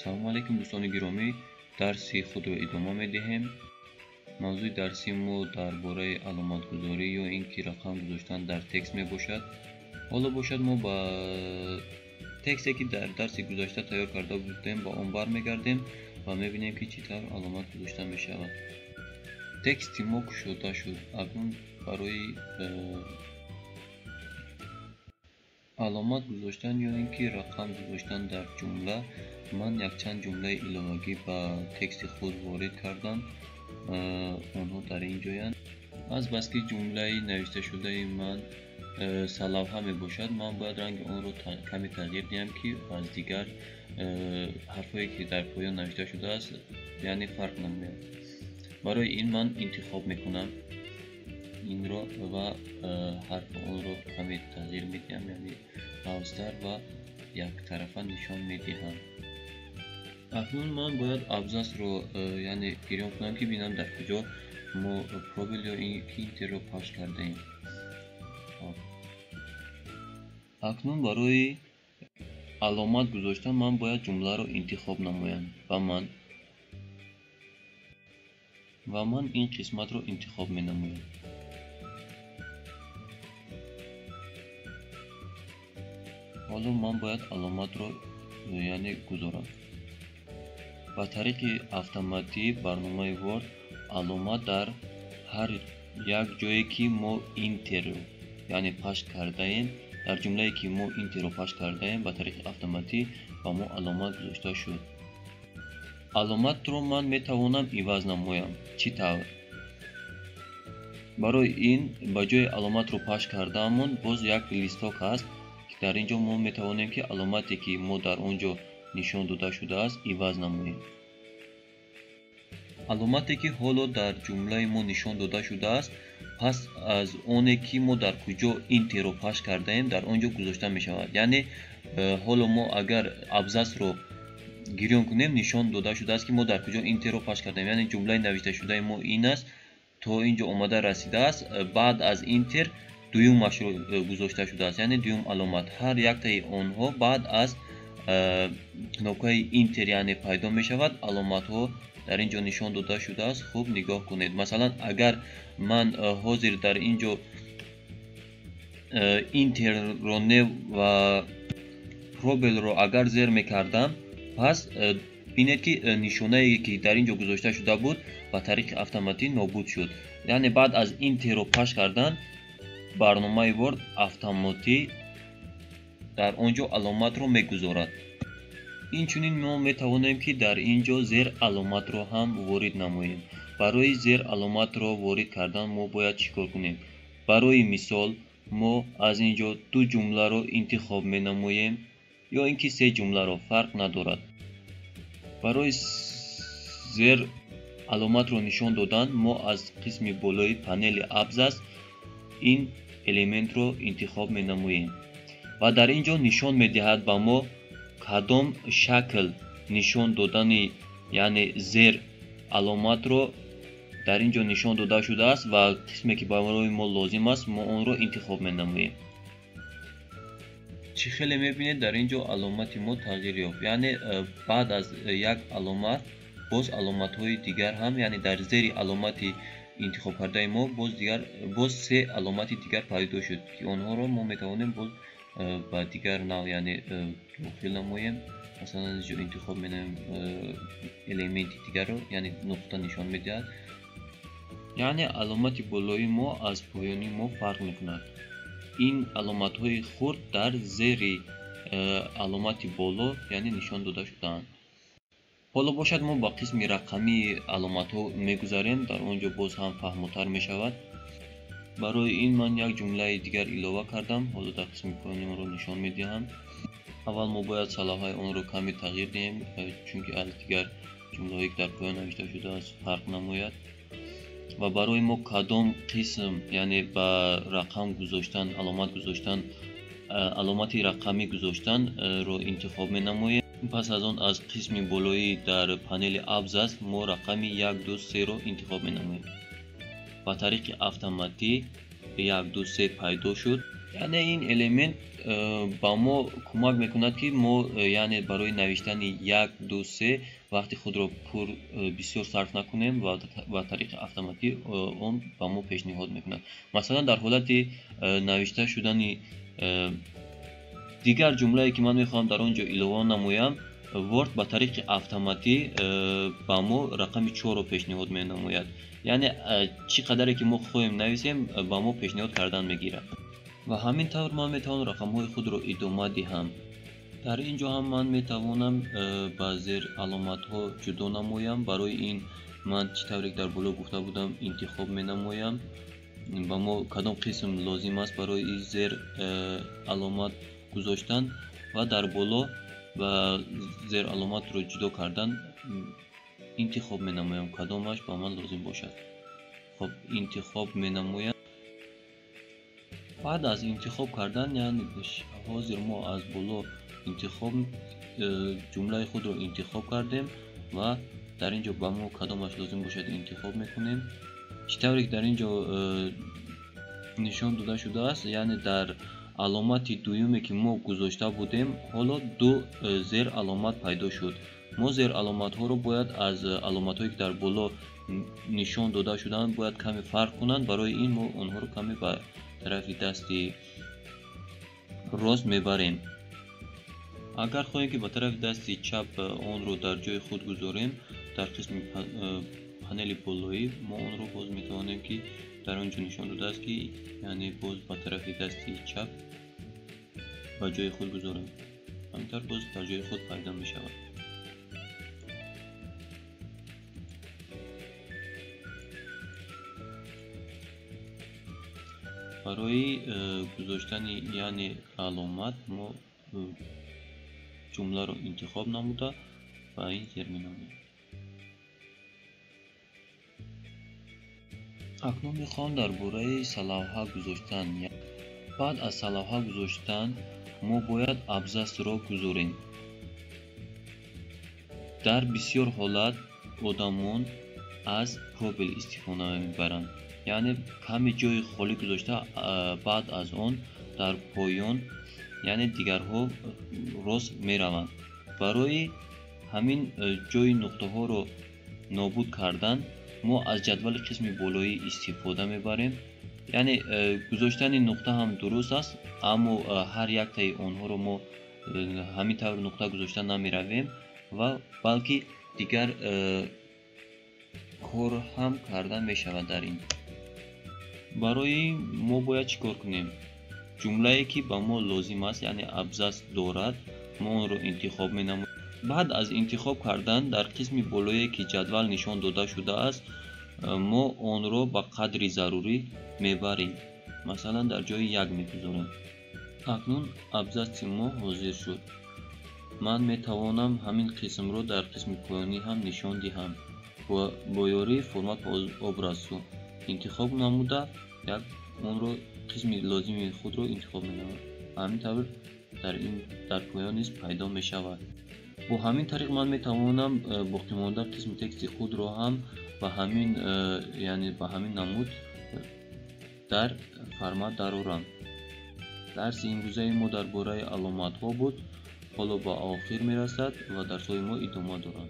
салому алайкум дӯстони гиромӣ, дарси худро идома медиҳем. мавзӯи дарси мо дар бораи аломатгузорӣ ё ин ки рақам гузоштан дар текст мебошад. ҳоло бошад мо ба тексте ки дар дарси гузашта тайёр карда будем ба он бармегардем ва мебинем ки чӣ тавр аломат гузошта мешавад. тексти мо кушода шуд. акнун барои аломат гузоштан ё ин ки рақам гузоштан дар ҷумла ман якчанд ҷумлаи иловагӣ ба тексти худ ворид кардам. онҳо дар ин ҷоянд. азбаски ҷумлаи навишташудаи ман салавҳа мебошад, ман бояд ранги онро каме тағйир диҳам ки аз дигар ҳарфое ки дар поён навишта шудааст яъне фарқ намояд. барои ин ман интихоб мекунам инро ва ҳарфи онро каме тағйир медиҳам, яъне авзтар ва яктарафа нишон медиҳам. акнун ман бояд абзацро яъне гирён кунам ки бинам дар куҷо мо пробел ё интерро пахш кардаем. акнун барои аломат гузоштан ман бояд ҷумларо интихоб намоям ва ман ин қисматро интихоб менамоям. ҳоло ман бояд аломатро яъне гузорам. ба тариқи автоматӣ барномаи Word аломат дар ҳар як ҷое ки мо интерро яъне пахш кардаем, дар ҷумлае ки мо интерро пахш кардаем ба тариқи автоматӣ ба мо аломат гузошта шуд. аломатро ман метавонам иваз намоям. чӣ тавр? барои ин ба ҷои аломатро пахш кардаамон боз як листок ҳаст ки дар ин ҷо мо метавонем ки аломате ки мо дар он ҷо нишон дода шудааст иваз намоем. аломате ки ҳоло дар ҷумлаи мо нишон дода шудааст пас аз оне ки мо дар куҷо интерро пахш кардаем дар он ҷо гузошта мешавад. яъне ҳоло мо агар абзацро гирён кунем нишон дода шудааст ки мо дар куҷо интерро пахш кардаем, яъне ҷумлаи навишташудаи мо ин аст, то ин ҷо омада расидааст. баъд аз интер дуюмашро гузошта шудааст, яъне дуюм аломат. ҳар яктаи онҳо баъд аз кнопкаи интер яъне пайдо мешавад. аломатҳо дар ин ҷо нишон дода шудааст. хуб нигоҳ кунед. масалан агар ман ҳозир дар ин ҷо интерро ва пробелро агар зер мекардам, пас бинед ки нишонае ки дар ин ҷо гузошта шуда буд ба тариқи автоматӣ нобуд шуд. яъне баъд аз интерро пахш кардан барномаи Word автоматӣ дар он ҷо аломатро мегузорад. инчунин мо метавонем ки дар ин ҷо зер аломатро ҳам ворид намоем. барои зер аломатро ворид кардан мо бояд чӣ кор кунем? барои мисол мо аз ин ҷо ду ҷумларо интихоб менамоем ё ин ки се ҷумларо, фарқ надорад. барои зер аломатро нишон додан мо аз қисми болои панели абзац ин элементро интихоб менамоем ва дар ин ҷо нишон медиҳад ба мо кадом шакл нишон додани яъне зер аломатро дар ин ҷо нишон дода шудааст ва қисме ки барои мо лозим аст мо онро интихоб менамоем. чӣ хеле мебинед дар ин ҷо аломати мо тағйир ёфт, яъне баъд аз як аломат боз аломатҳои дигар ҳам, яъне дар зери аломати интихоб кардаи мо боз се аломати дигар пайдо шуд ки онҳоро мо метавонем боз ба дигар нав яъне дохил намоем. масалан ин ҷо интихоб менамоем элементи дигарро, яъне нуқта нишон медиҳад. яъне аломати болои мо аз поёни мо фарқ мекунад. ин аломатҳои хурд дар зери аломати боло яъне нишон дода шудаанд. ҳоло бошад мо ба қисми рақамии аломатҳо мегузарем, дар он ҷо боз ҳам фаҳмотар мешавад. барои ин ман як ҷумлаи дигар илова кардам. ҳоло дар қисми поёни онро нишон медиҳам. аввал мо бояд салавҳаи онро каме тағйир диҳем, чунки аз дигар ҷумлаҳое ки дар поён навишта шудааст фарқ намояд. ва барои мо кадом қисм яъне ба рақам гузоштан аломат гузоштан аломати рақамӣ гузоштанро интихоб менамоем. пас аз он аз қисми болои дар панели абзац мо рақами 1 2 3ро интихоб менамоем. ба тариқи автоматӣ 1 2 3 пайдо шуд. یعنی این الیمنت با ما کمک میکند که ما یعنی برای نوشتن 1 2 3 وقتی خود را پر بسیار صرف نکنیم و طریق اتوماتیک اون با ما پیشنهاد میکند. مثلا در حالت نوشته شدن دیگر جمله‌ای که من میخوام در اونجا ایلوان نمویم، ورد با طریق اتوماتیک با ما رقم 4 رو پیشنهاد مینماید. یعنی چقدری که ما خواهیم نویسیم با ما پیشنهاد کردن میگیرد. و همین طور من میتوانم رقم های خود رو ادامه دهم. در اینجا هم من میتوانم با زیر علامت ها جدا نمایم. برای این من چطوری در بالا گفته بودم انتخاب مینمایم و ما کدام قسم لازم است برای زیر علامت گذاشتن و در بالا و زیر علامت رو جدا کردن انتخاب مینمایم کدامش با من لازم باشد. خب انتخاب مینمایم. بعد از انتخاب کردن یعنی حاضر ما از بالا انتخاب جمله خود رو انتخاب کردیم و در اینجا با ما کدامش لازم باشد انتخاب میکنیم. چطوری در اینجا نشان داده شده است، یعنی در علامت دومی که ما گذاشته بودیم حالا دو زیر علامت پیدا شد. ما زیر علامت ها رو باید از علامت هایی که در بالا نشان داده شدن باید کمی فرق کنند. برای این ما اونها رو کمی به طرف دستی راست میبریم. اگر خواهیم که به طرف دستی چپ اون رو در جای خود گذاریم، در قسم پنل بالایی ما اون رو باز میتوانیم که در اونجا نشان داده است که یعنی باز به طرف دستی چپ به جای خود گذاریم، همینطور باز در جای خود پیدا می شود. برای گذاشتن یعنی علامت ما جمله رو انتخاب نموده و این زیر می نماییم. اکنون میخوام درباره صلاح‌ها گذاشتن. بعد از صلاح‌ها گذاشتن ما باید ابزاس را گذاریم. در بسیار حالت آدمان از پروبل استفاده میبرند، یعنی کمی جای خالی گذاشته بعد از آن در پایان یعنی دیگرها راست میروند. برای همین جای نقطه ها رو نابود کردن ما از جدول قسم بالایی استفاده میبریم. یعنی گذاشتن نقطه هم درست است، اما هر یک تای آنها رو ما همین طور نقطه گذاشتن نمیرویم و بلکه دیگر کار هم کردن میشود. در این برای ما باید چیکار کنیم؟ جمله‌ای که با ما لازم است یعنی ابزاس دارد ما اون رو انتخاب می‌نماییم. بعد از انتخاب کردن در قسم بالایی که جدول نشان داده شده است ما اون رو با قدری ضروری میبریم. مثلا در جای 1 میگذاریم. اکنون ابزاس ما حاضر شد. من میتوانم همین قسم رو در قسم پایانی هم نشان دهم و با یاری فرمت obrazcu انتخاب نموده یک اون رو قسم لازم خود رو انتخاب می‌نمایم. همینطور در پایان نیز پیدا می شود. با همین طریق من میتوانم باقی مانده قسم تکست خود رو هم با همین یعنی با همین نمود در فرمت درآورم. درس امروزه ما درباره علامت ها بود. حالا با آخر میرسد و درس‌های ما ادامه دارد.